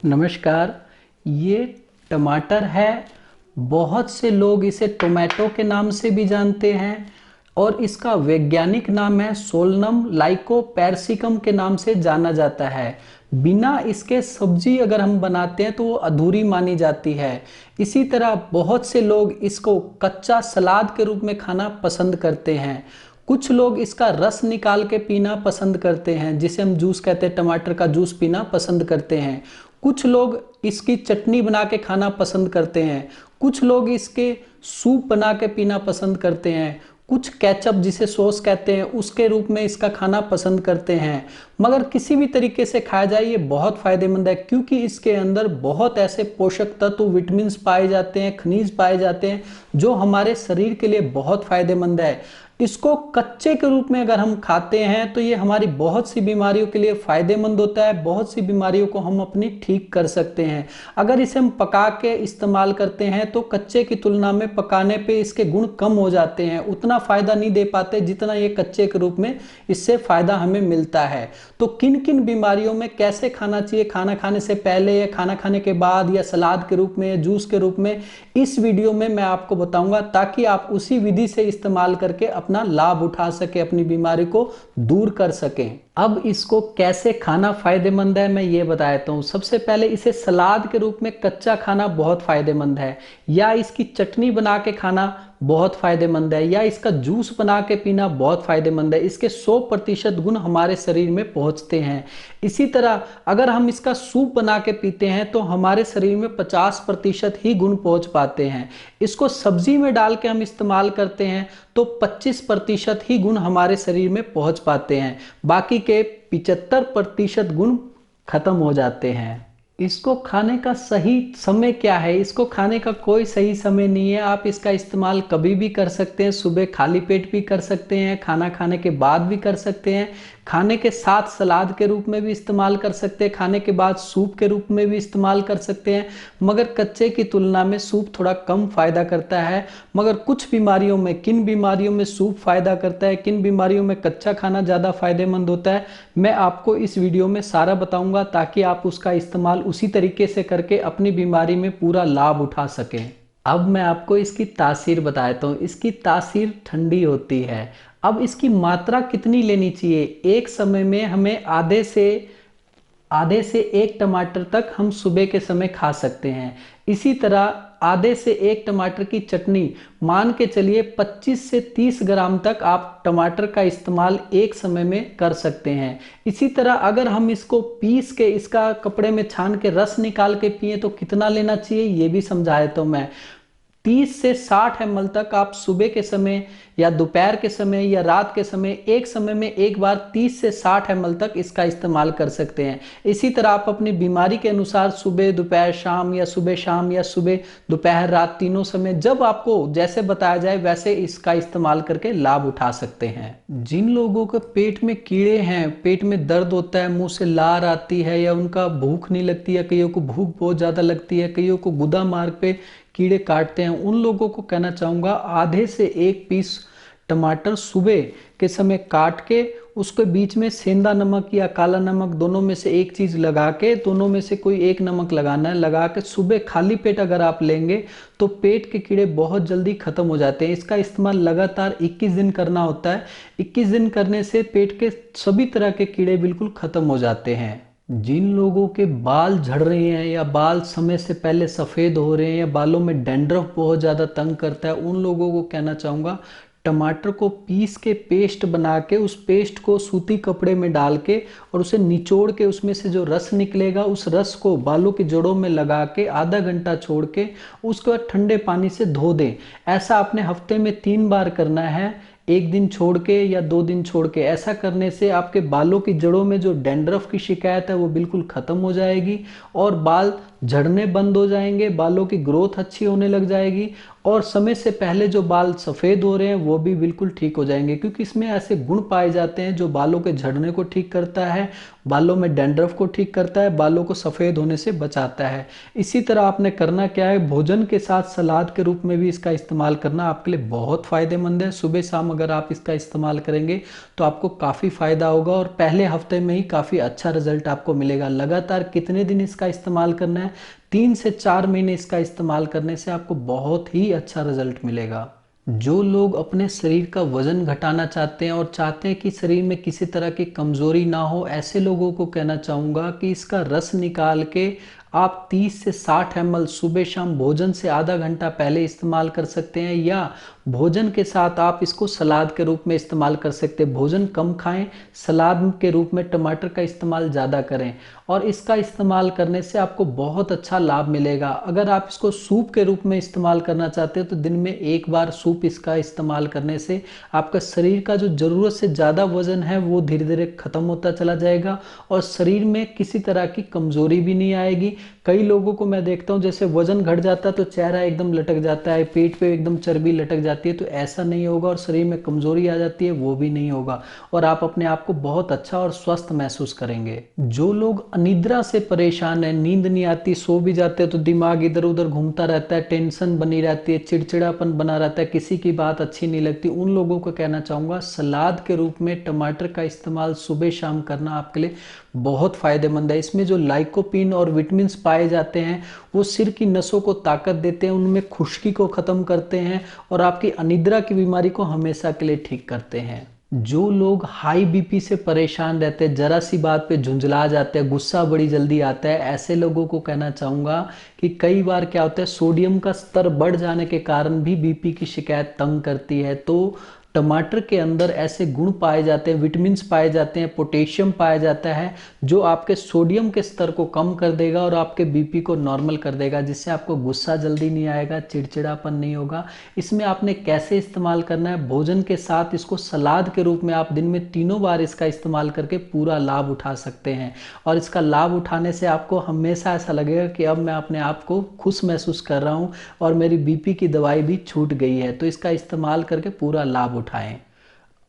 नमस्कार। ये टमाटर है। बहुत से लोग इसे टोमेटो के नाम से भी जानते हैं और इसका वैज्ञानिक नाम है सोलनम लाइकोपेर्सिकम के नाम से जाना जाता है। बिना इसके सब्जी अगर हम बनाते हैं तो वो अधूरी मानी जाती है। इसी तरह बहुत से लोग इसको कच्चा सलाद के रूप में खाना पसंद करते हैं। कुछ लोग इसका रस निकाल के पीना पसंद करते हैं, जिसे हम जूस कहते हैं, टमाटर का जूस पीना पसंद करते हैं। कुछ लोग इसकी चटनी बना के खाना पसंद करते हैं। कुछ लोग इसके सूप बना के पीना पसंद करते हैं। कुछ केचप, जिसे सॉस कहते हैं, उसके रूप में इसका खाना पसंद करते हैं। मगर किसी भी तरीके से खाया जाए ये बहुत फायदेमंद है, क्योंकि इसके अंदर बहुत ऐसे पोषक तत्व, विटामिन्स पाए जाते हैं, खनिज पाए जाते हैं, जो हमारे शरीर के लिए बहुत फायदेमंद है। इसको कच्चे के रूप में अगर हम खाते हैं तो ये हमारी बहुत सी बीमारियों के लिए फायदेमंद होता है। बहुत सी बीमारियों को हम अपनी ठीक कर सकते हैं। अगर इसे हम पका के इस्तेमाल करते हैं तो कच्चे की तुलना में पकाने पे इसके गुण कम हो जाते हैं, उतना फायदा नहीं दे पाते जितना ये कच्चे के रूप में इससे फायदा हमें मिलता है। तो किन किन बीमारियों में कैसे खाना चाहिए, खाना खाने से पहले या खाना खाने के बाद, या सलाद के रूप में या जूस के रूप में, इस वीडियो में मैं आपको बताऊंगा, ताकि आप उसी विधि से इस्तेमाल करके अपना लाभ उठा सके, अपनी बीमारी को दूर कर सकें। अब इसको कैसे खाना फायदेमंद है मैं ये बता देता हूँ। सबसे पहले इसे सलाद के रूप में कच्चा खाना बहुत फायदेमंद है, या इसकी चटनी बना के खाना बहुत फायदेमंद है, या इसका जूस बना के पीना बहुत फायदेमंद है। इसके 100% गुण हमारे शरीर में पहुंचते हैं। इसी तरह अगर हम इसका सूप बना के पीते हैं तो हमारे शरीर में 50% ही गुण पहुंच पाते हैं। इसको सब्जी में डाल के हम इस्तेमाल करते हैं तो 25% ही गुण हमारे शरीर में पहुंच पाते हैं, बाकी के 75% गुण खत्म हो जाते हैं। इसको खाने का सही समय क्या है? इसको खाने का कोई सही समय नहीं है। आप इसका इस्तेमाल कभी भी कर सकते हैं। सुबह खाली पेट भी कर सकते हैं, खाना खाने के बाद भी कर सकते हैं, खाने के साथ सलाद के रूप में भी इस्तेमाल कर सकते हैं, खाने के बाद सूप के रूप में भी इस्तेमाल कर सकते हैं। मगर कच्चे की तुलना में सूप थोड़ा कम फायदा करता है। मगर कुछ बीमारियों में, किन बीमारियों में सूप फायदा करता है, किन बीमारियों में कच्चा खाना ज़्यादा फायदेमंद होता है, मैं आपको इस वीडियो में सारा बताऊंगा, ताकि आप उसका इस्तेमाल उसी तरीके से करके अपनी बीमारी में पूरा लाभ उठा सकें। अब मैं आपको इसकी तासीर बताता हूँ। इसकी तासीर ठंडी होती है। अब इसकी मात्रा कितनी लेनी चाहिए? एक समय में हमें आधे से 1 टमाटर तक हम सुबह के समय खा सकते हैं। इसी तरह आधे से 1 टमाटर की चटनी, मान के चलिए 25 से 30 ग्राम तक आप टमाटर का इस्तेमाल एक समय में कर सकते हैं। इसी तरह अगर हम इसको पीस के, इसका कपड़े में छान के रस निकाल के पिए तो कितना लेना चाहिए ये भी समझाया तो मैं। 30 से 60 ml तक आप सुबह के समय या दोपहर के समय या रात के समय, एक समय में एक बार 30 से 60 ml तक इसका इस्तेमाल कर सकते हैं। इसी तरह आप अपनी बीमारी के अनुसार सुबह दोपहर शाम, या सुबह शाम, या सुबह दोपहर रात, तीनों समय जब आपको जैसे बताया जाए वैसे इसका इस्तेमाल करके लाभ उठा सकते हैं। जिन लोगों के पेट में कीड़े हैं, पेट में दर्द होता है, मुंह से लार आती है, या उनका भूख नहीं लगती है, कईयों को भूख बहुत ज़्यादा लगती है, कईयों को गुदा मार्ग पे कीड़े काटते हैं, उन लोगों को कहना चाहूँगा, आधे से 1 पीस टमाटर सुबह के समय काट के उसके बीच में सेंधा नमक या काला नमक, दोनों में से एक चीज़ लगा के, दोनों में से कोई एक नमक लगाना है, लगा के सुबह खाली पेट अगर आप लेंगे तो पेट के कीड़े बहुत जल्दी खत्म हो जाते हैं। इसका इस्तेमाल लगातार 21 दिन करना होता है। 21 दिन करने से पेट के सभी तरह के कीड़े बिल्कुल खत्म हो जाते हैं। जिन लोगों के बाल झड़ रहे हैं, या बाल समय से पहले सफ़ेद हो रहे हैं, या बालों में डैंड्रफ बहुत ज़्यादा तंग करता है, उन लोगों को कहना चाहूँगा, टमाटर को पीस के पेस्ट बना के, उस पेस्ट को सूती कपड़े में डाल के और उसे निचोड़ के उसमें से जो रस निकलेगा, उस रस को बालों की जड़ों में लगा के आधा घंटा छोड़ के उसके बाद ठंडे पानी से धो दें। ऐसा आपने हफ्ते में 3 बार करना है, 1 दिन छोड़ के या 2 दिन छोड़ के। ऐसा करने से आपके बालों की जड़ों में जो डैंड्रफ की शिकायत है वो बिल्कुल ख़त्म हो जाएगी और बाल झड़ने बंद हो जाएंगे, बालों की ग्रोथ अच्छी होने लग जाएगी और समय से पहले जो बाल सफ़ेद हो रहे हैं वो भी बिल्कुल ठीक हो जाएंगे, क्योंकि इसमें ऐसे गुण पाए जाते हैं जो बालों के झड़ने को ठीक करता है, बालों में डैंड्रफ को ठीक करता है, बालों को सफ़ेद होने से बचाता है। इसी तरह आपने करना क्या है, भोजन के साथ सलाद के रूप में भी इसका इस्तेमाल करना आपके लिए बहुत फ़ायदेमंद है। सुबह शाम अगर आप इसका इस्तेमाल करेंगे तो आपको काफ़ी फ़ायदा होगा और पहले हफ्ते में ही काफ़ी अच्छा रिजल्ट आपको मिलेगा। लगातार कितने दिन इसका इस्तेमाल करना है, 3 से 4 महीने इसका इस्तेमाल करने से आपको बहुत ही अच्छा रिजल्ट मिलेगा। जो लोग अपने शरीर का वजन घटाना चाहते हैं और चाहते हैं कि शरीर में किसी तरह की कमजोरी ना हो, ऐसे लोगों को कहना चाहूँगा कि इसका रस निकाल के आप 30 से 60 ml सुबह शाम भोजन से आधा घंटा पहले इस्तेमाल कर सकते हैं, या भोजन के साथ आप इसको सलाद के रूप में इस्तेमाल कर सकते हैं। भोजन कम खाएं, सलाद के रूप में टमाटर का इस्तेमाल ज़्यादा करें और इसका इस्तेमाल करने से आपको बहुत अच्छा लाभ मिलेगा। अगर आप इसको सूप के रूप में इस्तेमाल करना चाहते हो तो दिन में एक बार सूप इसका इस्तेमाल करने से आपका शरीर का जो ज़रूरत से ज़्यादा वजन है वो धीरे धीरे ख़त्म होता चला जाएगा और शरीर में किसी तरह की कमज़ोरी भी नहीं आएगी। कई लोगों को मैं देखता हूँ जैसे वजन घट जाता है तो चेहरा एकदम लटक जाता है, पेट पे एकदम चर्बी लटक जाती है, तो ऐसा नहीं होगा और शरीर में कमजोरी आ जाती है वो भी नहीं होगा और आप अपने आप को बहुत अच्छा और स्वस्थ महसूस करेंगे। जो लोग अनिद्रा से परेशान है, नींद नहीं आती, सो भी जाते हैं तो दिमाग इधर उधर घूमता रहता है, टेंशन बनी रहती है, चिड़चिड़ापन बना रहता है, किसी की बात अच्छी नहीं लगती, उन लोगों को कहना चाहूँगा सलाद के रूप में टमाटर का इस्तेमाल सुबह शाम करना आपके लिए बहुत फायदेमंद है। इसमें जो लाइकोपीन और विटामिन पाए जाते हैं वो सिर की नसों को ताकत देते हैं, उनमें खुश्की को ख़त्म करते हैं और आपकी अनिद्रा की बीमारी को हमेशा के लिए ठीक करते हैं। जो लोग हाई बीपी से परेशान रहते हैं, जरा सी बात पे झुंझला जाते हैं, गुस्सा बड़ी जल्दी आता है, ऐसे लोगों को कहना चाहूँगा कि कई बार क्या होता है सोडियम का स्तर बढ़ जाने के कारण भी बीपी की शिकायत तंग करती है। तो टमाटर के अंदर ऐसे गुण पाए जाते हैं, विटामिन पाए जाते हैं, पोटेशियम पाया जाता है जो आपके सोडियम के स्तर को कम कर देगा और आपके बीपी को नॉर्मल कर देगा, जिससे आपको गुस्सा जल्दी नहीं आएगा, चिड़चिड़ापन नहीं होगा। इसमें आपने कैसे इस्तेमाल करना है, भोजन के साथ इसको सलाद के रूप में आप दिन में 3 बार इसका इस्तेमाल करके पूरा लाभ उठा सकते हैं और इसका लाभ उठाने से आपको हमेशा ऐसा लगेगा कि अब मैं अपने आप को खुश महसूस कर रहा हूँ और मेरी बीपी की दवाई भी छूट गई है। तो इसका इस्तेमाल करके पूरा लाभ उठाएं।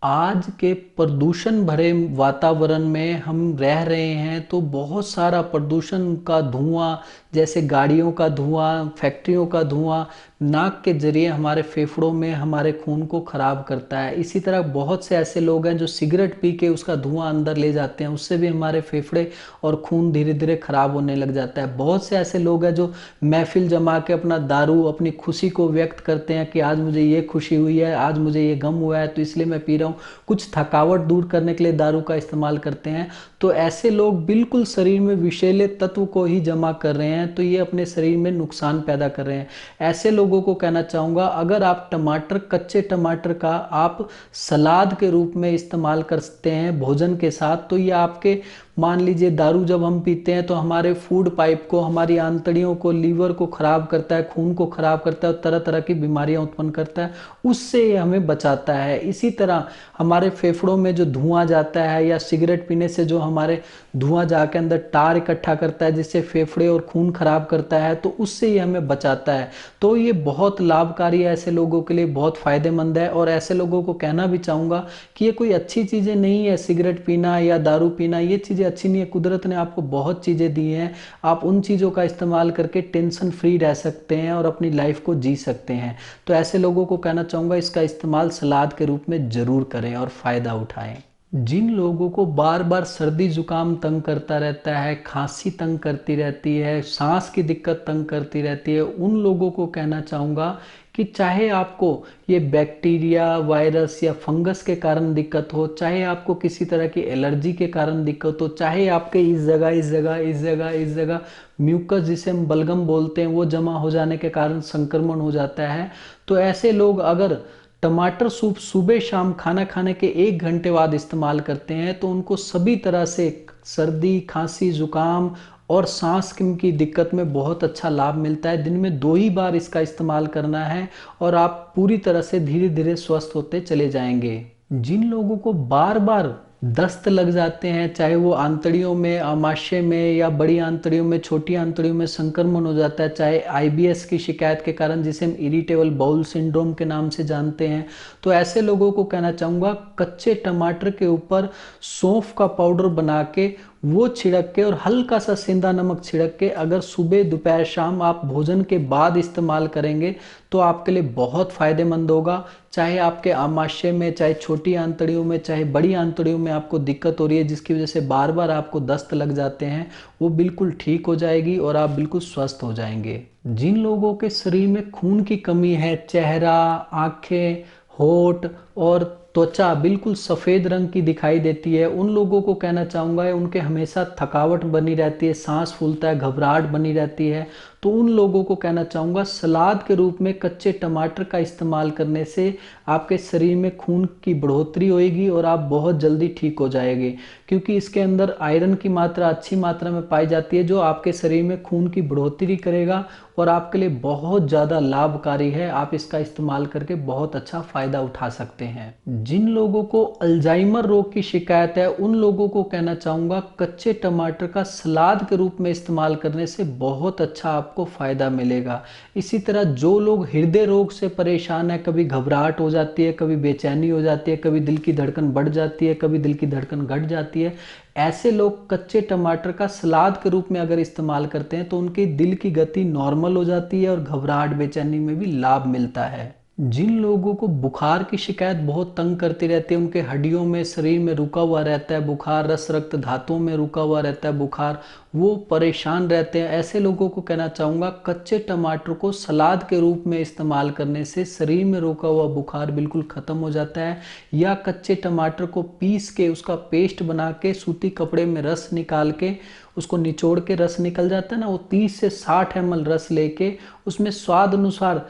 आज के प्रदूषण भरे वातावरण में हम रह रहे हैं तो बहुत सारा प्रदूषण का धुआं, जैसे गाड़ियों का धुआं, फैक्ट्रियों का धुआं नाक के जरिए हमारे फेफड़ों में हमारे खून को खराब करता है। इसी तरह बहुत से ऐसे लोग हैं जो सिगरेट पी के उसका धुआं अंदर ले जाते हैं, उससे भी हमारे फेफड़े और खून धीरे धीरे खराब होने लग जाता है। बहुत से ऐसे लोग हैं जो महफिल जमा के अपना दारू, अपनी खुशी को व्यक्त करते हैं कि आज मुझे ये खुशी हुई है, आज मुझे ये गम हुआ है तो इसलिए मैं पी रहा हूँ, कुछ थकावट दूर करने के लिए दारू का इस्तेमाल करते हैं। तो ऐसे लोग बिल्कुल शरीर में विषैले तत्व को ही जमा कर रहे हैं, तो ये अपने शरीर में नुकसान पैदा कर रहे हैं। ऐसे लोगों को कहना चाहूँगा अगर आप टमाटर, कच्चे टमाटर का आप सलाद के रूप में इस्तेमाल कर सकते हैं भोजन के साथ, तो ये आपके, मान लीजिए दारू जब हम पीते हैं तो हमारे फूड पाइप को, हमारी आंतड़ियों को, लीवर को खराब करता है, खून को खराब करता है और तरह तरह की बीमारियां उत्पन्न करता है, उससे ये हमें बचाता है। इसी तरह हमारे फेफड़ों में जो धुआं जाता है या सिगरेट पीने से जो हमारे धुआं जाके अंदर टार इकट्ठा करता है जिससे फेफड़े और खून खराब करता है, तो उससे ये हमें बचाता है। तो ये बहुत लाभकारी है, ऐसे लोगों के लिए बहुत फायदेमंद है। और ऐसे लोगों को कहना भी चाहूँगा कि ये कोई अच्छी चीज़ें नहीं है, सिगरेट पीना या दारू पीना, ये चीज़ें अच्छी नहीं है। कुदरत ने आपको बहुत चीज़ें दी हैं, आप उन चीज़ों का इस्तेमाल करके टेंशन फ्री रह सकते हैं और अपनी लाइफ को जी सकते हैं। तो ऐसे लोगों को कहना चाहूँगा इसका इस्तेमाल सलाद के रूप में ज़रूर करें और फ़ायदा उठाएं। जिन लोगों को बार बार सर्दी जुकाम तंग करता रहता है, खांसी तंग करती रहती है, सांस की दिक्कत तंग करती रहती है, उन लोगों को कहना चाहूँगा कि चाहे आपको ये बैक्टीरिया, वायरस या फंगस के कारण दिक्कत हो, चाहे आपको किसी तरह की एलर्जी के कारण दिक्कत हो, चाहे आपके इस जगह म्यूकस, जिसे हम बलगम बोलते हैं, वो जमा हो जाने के कारण संक्रमण हो जाता है, तो ऐसे लोग अगर टमाटर सूप सुबह शाम खाना खाने के 1 घंटे बाद इस्तेमाल करते हैं तो उनको सभी तरह से सर्दी, खांसी, जुकाम और सांस की दिक्कत में बहुत अच्छा लाभ मिलता है। दिन में 2 ही बार इसका इस्तेमाल करना है और आप पूरी तरह से धीरे धीरे स्वस्थ होते चले जाएंगे। जिन लोगों को बार बार दस्त लग जाते हैं, चाहे वो आंतड़ियों में, आमाशय में, या बड़ी आंतड़ियों में, छोटी आंतड़ियों में संक्रमण हो जाता है, चाहे आईबीएस की शिकायत के कारण, जिसे हम इरिटेबल बाउल सिंड्रोम के नाम से जानते हैं, तो ऐसे लोगों को कहना चाहूँगा कच्चे टमाटर के ऊपर सौंफ का पाउडर बना के वो छिड़क के और हल्का सा सेंधा नमक छिड़क के अगर सुबह दोपहर शाम आप भोजन के बाद इस्तेमाल करेंगे तो आपके लिए बहुत फायदेमंद होगा। चाहे आपके आमाशय में, चाहे छोटी आंतड़ियों में, चाहे बड़ी आंतड़ियों में आपको दिक्कत हो रही है जिसकी वजह से बार बार आपको दस्त लग जाते हैं, वो बिल्कुल ठीक हो जाएगी और आप बिल्कुल स्वस्थ हो जाएंगे। जिन लोगों के शरीर में खून की कमी है, चेहरा, आंखें, होठ और त्वचा बिल्कुल सफ़ेद रंग की दिखाई देती है, उन लोगों को कहना चाहूँगा उनके हमेशा थकावट बनी रहती है, सांस फूलता है, घबराहट बनी रहती है, तो उन लोगों को कहना चाहूँगा सलाद के रूप में कच्चे टमाटर का इस्तेमाल करने से आपके शरीर में खून की बढ़ोतरी होएगी और आप बहुत जल्दी ठीक हो जाएंगे, क्योंकि इसके अंदर आयरन की मात्रा अच्छी मात्रा में पाई जाती है जो आपके शरीर में खून की बढ़ोतरी करेगा और आपके लिए बहुत ज़्यादा लाभकारी है। आप इसका इस्तेमाल करके बहुत अच्छा फ़ायदा उठा सकते हैं। जिन लोगों को अल्जाइमर रोग की शिकायत है उन लोगों को कहना चाहूँगा कच्चे टमाटर का सलाद के रूप में इस्तेमाल करने से बहुत अच्छा आपको फ़ायदा मिलेगा। इसी तरह जो लोग हृदय रोग से परेशान है, कभी घबराहट हो जाती है, कभी बेचैनी हो जाती है, कभी दिल की धड़कन बढ़ जाती है, कभी दिल की धड़कन घट जाती है, ऐसे लोग कच्चे टमाटर का सलाद के रूप में अगर इस्तेमाल करते हैं तो उनके दिल की गति नॉर्मल हो जाती है और घबराहट बेचैनी में भी लाभ मिलता है। जिन लोगों को बुखार की शिकायत बहुत तंग करती रहती है, उनके हड्डियों में, शरीर में रुका हुआ रहता है बुखार, रस रक्त धातुओं में रुका हुआ रहता है बुखार, वो परेशान रहते हैं, ऐसे लोगों को कहना चाहूँगा कच्चे टमाटर को सलाद के रूप में इस्तेमाल करने से शरीर में रुका हुआ बुखार बिल्कुल ख़त्म हो जाता है। या कच्चे टमाटर को पीस के उसका पेस्ट बना के सूती कपड़े में रस निकाल के उसको निचोड़ के रस निकल जाता है ना, वो 30 से 60 ml रस लेके उसमें स्वाद अनुसार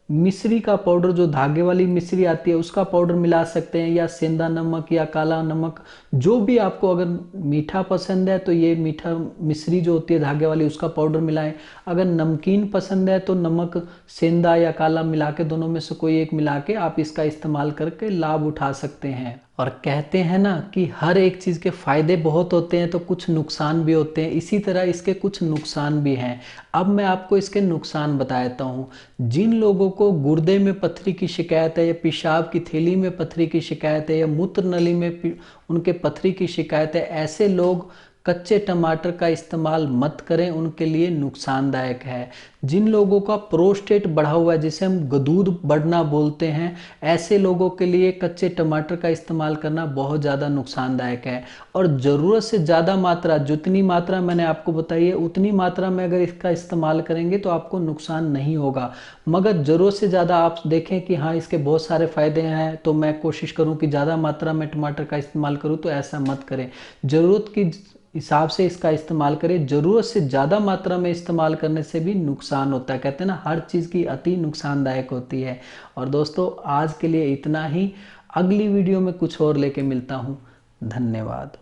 मिश्री का पाउडर, जो धागे वाली मिश्री आती है उसका पाउडर मिला सकते हैं, या सेंधा नमक या काला नमक, जो भी आपको, अगर मीठा पसंद है तो ये मीठा मिश्री जो होती है धागे वाली उसका पाउडर मिलाएं, अगर नमकीन पसंद है तो नमक सेंधा या काला मिला के, दोनों में से कोई एक मिला के आप इसका इस्तेमाल करके लाभ उठा सकते हैं। और कहते हैं ना कि हर एक चीज़ के फायदे बहुत होते हैं तो कुछ नुकसान भी होते हैं, इसी तरह इसके कुछ नुकसान भी हैं। अब मैं आपको इसके नुकसान बताता हूँ। जिन लोगों को गुर्दे में पथरी की शिकायत है, या पेशाब की थैली में पथरी की शिकायत है, या मूत्र नली में उनके पथरी की शिकायत है, ऐसे लोग कच्चे टमाटर का इस्तेमाल मत करें, उनके लिए नुकसानदायक है। जिन लोगों का प्रोस्टेट बढ़ा हुआ है, जिसे हम गदूद बढ़ना बोलते हैं, ऐसे लोगों के लिए कच्चे टमाटर का इस्तेमाल करना बहुत ज़्यादा नुकसानदायक है। और ज़रूरत से ज़्यादा मात्रा, जितनी मात्रा मैंने आपको बताई है उतनी मात्रा में अगर इसका इस्तेमाल करेंगे तो आपको नुकसान नहीं होगा। मगर ज़रूरत से ज़्यादा आप देखें कि हाँ इसके बहुत सारे फ़ायदे हैं तो मैं कोशिश करूँ कि ज़्यादा मात्रा में टमाटर का इस्तेमाल करूँ, तो ऐसा मत करें। ज़रूरत की हिसाब से इसका इस्तेमाल करें। ज़रूरत से ज़्यादा मात्रा में इस्तेमाल करने से भी नुकसान होता है। कहते हैं ना हर चीज़ की अति नुकसानदायक होती है। और दोस्तों आज के लिए इतना ही, अगली वीडियो में कुछ और लेके मिलता हूँ। धन्यवाद।